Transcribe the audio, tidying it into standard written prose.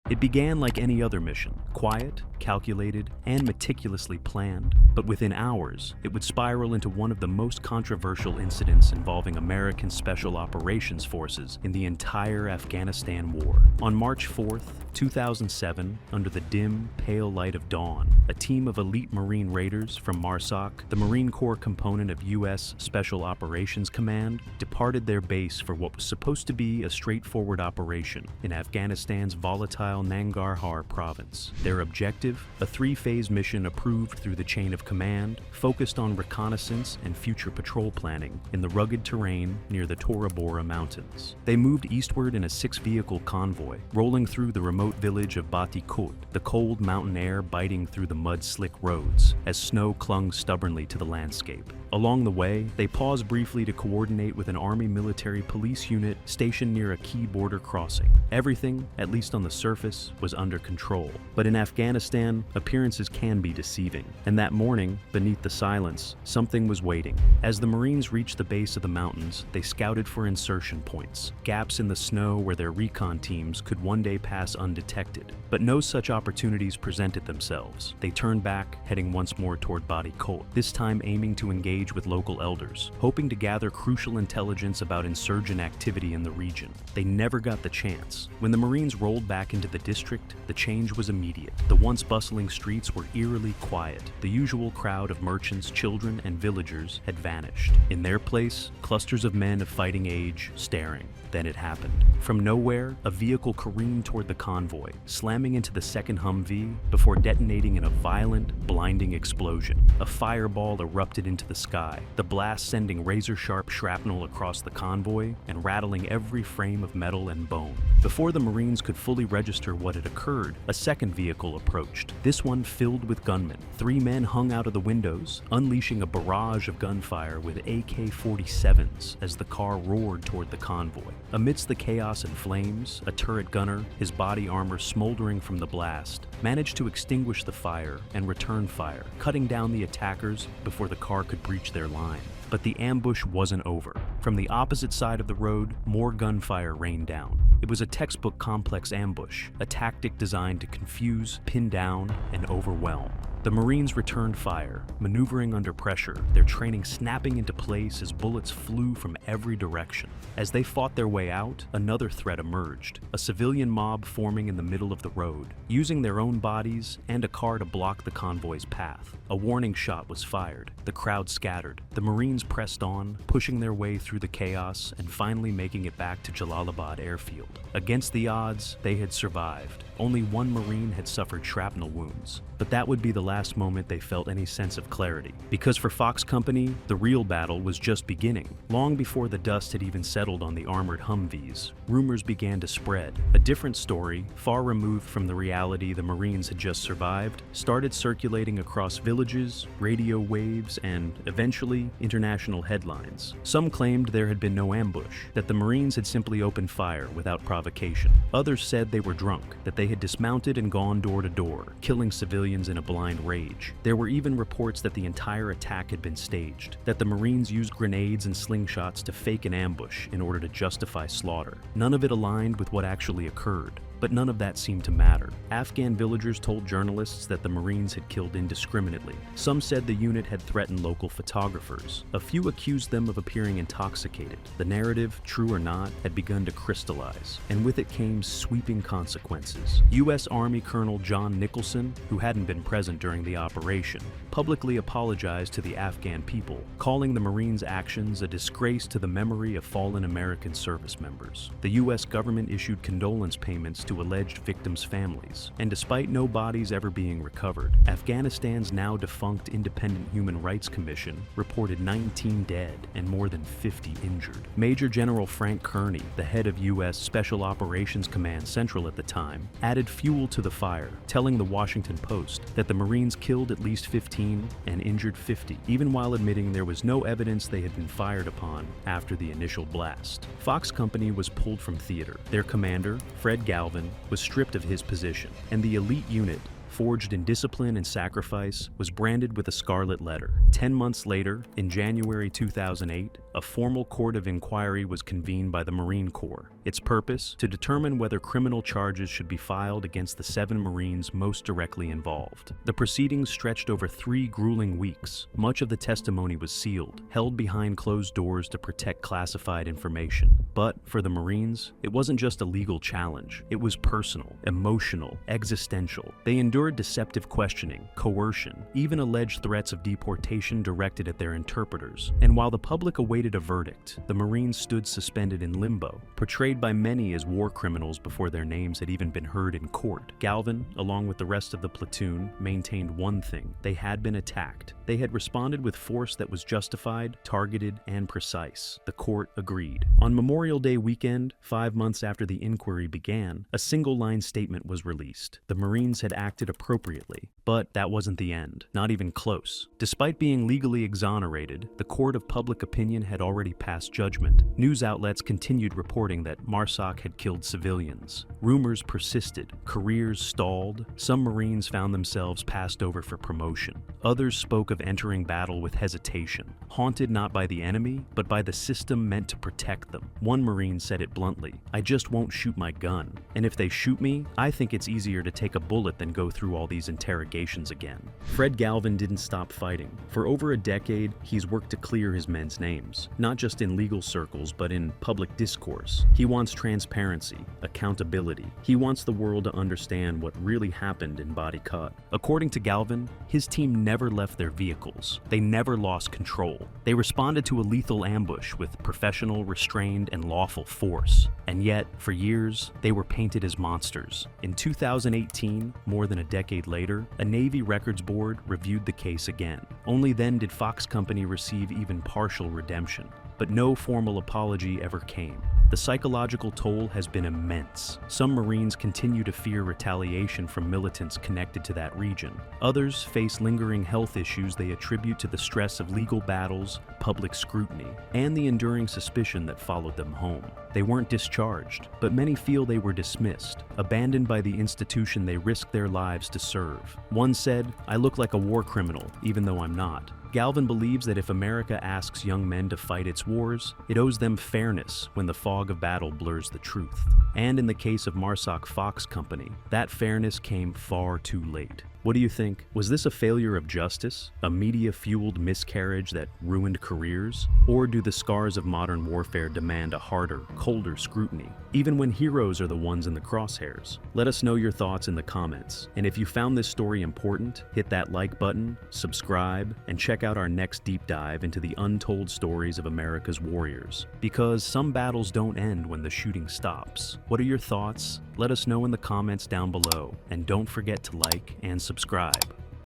It began like any other mission, quiet, calculated, and meticulously planned. But within hours, it would spiral into one of the most controversial incidents involving American Special Operations Forces in the entire Afghanistan war. On March 4th, 2007, under the dim, pale light of dawn, a team of elite Marine raiders from MARSOC, the Marine Corps component of U.S. Special Operations Command, departed their base for what was supposed to be a straightforward operation in Afghanistan's volatile Nangarhar province. Their objective, a three-phase mission approved through the chain of command, focused on reconnaissance and future patrol planning in the rugged terrain near the Tora Bora Mountains. They moved eastward in a six-vehicle convoy, rolling through the remote village of Bati Kot, the cold mountain air biting through the mud-slick roads as snow clung stubbornly to the landscape. Along the way, they paused briefly to coordinate with an Army military police unit stationed near a key border crossing. Everything, at least on the surface, was under control. But in Afghanistan, appearances can be deceiving. And that morning, beneath the silence, something was waiting. As the Marines reached the base of the mountains, they scouted for insertion points, gaps in the snow where their recon teams could one day pass undetected. But no such opportunities presented themselves. They turned back, heading once more toward Bati Kot, this time aiming to engage with local elders, hoping to gather crucial intelligence about insurgent activity in the region. They never got the chance. When the Marines rolled back into the district, the change was immediate. The once bustling streets were eerily quiet. The usual crowd of merchants, children, and villagers had vanished. In their place, clusters of men of fighting age, staring. Then it happened. From nowhere, a vehicle careened toward the convoy, slamming into the second Humvee before detonating in a violent, blinding explosion. A fireball erupted into the sky, the blast sending razor-sharp shrapnel across the convoy and rattling every frame of metal and bone. Before the Marines could fully register what had occurred, a second vehicle approached, this one filled with gunmen. 3 men hung out of the windows, unleashing a barrage of gunfire with AK-47s as the car roared toward the convoy. Amidst the chaos and flames, a turret gunner, his body armor smoldering from the blast, managed to extinguish the fire and return fire, cutting down the attackers before the car could breach their line. But the ambush wasn't over. From the opposite side of the road, more gunfire rained down. It was a textbook complex ambush, a tactic designed to confuse, pin down, and overwhelm. The Marines returned fire, maneuvering under pressure, their training snapping into place as bullets flew from every direction. As they fought their way out, another threat emerged, a civilian mob forming in the middle of the road, using their own bodies and a car to block the convoy's path. A warning shot was fired. The crowd scattered. The Marines pressed on, pushing their way through the chaos and finally making it back to Jalalabad airfield. Against the odds, they had survived. Only one Marine had suffered shrapnel wounds, but that would be the last moment they felt any sense of clarity. Because for Fox Company, the real battle was just beginning. Long before the dust had even settled on the armored Humvees, rumors began to spread. A different story, far removed from the reality the Marines had just survived, started circulating across villages, radio waves, and, eventually, international headlines. Some claimed there had been no ambush, that the Marines had simply opened fire without provocation. Others said they were drunk, that they had dismounted and gone door to door, killing civilians in a blind rage. There were even reports that the entire attack had been staged, that the Marines used grenades and slingshots to fake an ambush in order to justify slaughter. None of it aligned with what actually occurred. But none of that seemed to matter. Afghan villagers told journalists that the Marines had killed indiscriminately. Some said the unit had threatened local photographers. A few accused them of appearing intoxicated. The narrative, true or not, had begun to crystallize, and with it came sweeping consequences. U.S. Army Colonel John Nicholson, who hadn't been present during the operation, publicly apologized to the Afghan people, calling the Marines' actions a disgrace to the memory of fallen American service members. The U.S. government issued condolence payments to alleged victims' families, and despite no bodies ever being recovered, Afghanistan's now defunct Independent Human Rights Commission reported 19 dead and more than 50 injured. Major General Frank Kearney, the head of U.S. Special Operations Command Central at the time, added fuel to the fire, telling the Washington Post that the Marines killed at least 15 and injured 50, even while admitting there was no evidence they had been fired upon after the initial blast. Fox Company was pulled from theater. Their commander, Fred Galvin, was stripped of his position, and the elite unit, forged in discipline and sacrifice, was branded with a scarlet letter. 10 months later, in January 2008, a formal court of inquiry was convened by the Marine Corps. Its purpose? To determine whether criminal charges should be filed against the 7 Marines most directly involved. The proceedings stretched over 3 grueling weeks. Much of the testimony was sealed, held behind closed doors to protect classified information. But for the Marines, it wasn't just a legal challenge. It was personal, emotional, existential. They endured deceptive questioning, coercion, even alleged threats of deportation directed at their interpreters. And while the public awaited a verdict, the Marines stood suspended in limbo, portrayed by many as war criminals before their names had even been heard in court. Galvin, along with the rest of the platoon, maintained one thing: they had been attacked. They had responded with force that was justified, targeted, and precise. The court agreed. On Memorial Day weekend, 5 months after the inquiry began, a single-line statement was released. The Marines had acted appropriately, but that wasn't the end. Not even close. Despite being legally exonerated, the court of public opinion had already passed judgment. News outlets continued reporting that MARSOC had killed civilians. Rumors persisted. Careers stalled. Some Marines found themselves passed over for promotion. Others spoke of entering battle with hesitation, haunted not by the enemy, but by the system meant to protect them. One Marine said it bluntly: "I just won't shoot my gun. And if they shoot me, I think it's easier to take a bullet than go through all these interrogations again." Fred Galvin didn't stop fighting. For over a decade, he's worked to clear his men's names, not just in legal circles, but in public discourse. He wants transparency, accountability. He wants the world to understand what really happened in Body Cut. According to Galvin, his team never left their vehicles. They never lost control. They responded to a lethal ambush with professional, restrained, and lawful force. And yet, for years, they were painted as monsters. In 2018, more than a decade later, a Navy records board reviewed the case again. Only then did Fox Company receive even partial redemption. But no formal apology ever came. The psychological toll has been immense. Some Marines continue to fear retaliation from militants connected to that region. Others face lingering health issues they attribute to the stress of legal battles, public scrutiny, and the enduring suspicion that followed them home. They weren't discharged, but many feel they were dismissed, abandoned by the institution they risked their lives to serve. One said, "I look like a war criminal, even though I'm not." Galvin believes that if America asks young men to fight its wars, it owes them fairness when the fog of battle blurs the truth. And in the case of MARSOC Fox Company, that fairness came far too late. What do you think? Was this a failure of justice? A media-fueled miscarriage that ruined careers? Or do the scars of modern warfare demand a harder, colder scrutiny, even when heroes are the ones in the crosshairs? Let us know your thoughts in the comments. And if you found this story important, hit that like button, subscribe, and check out our next deep dive into the untold stories of America's warriors. Because some battles don't end when the shooting stops. What are your thoughts? Let us know in the comments down below. And don't forget to like and subscribe.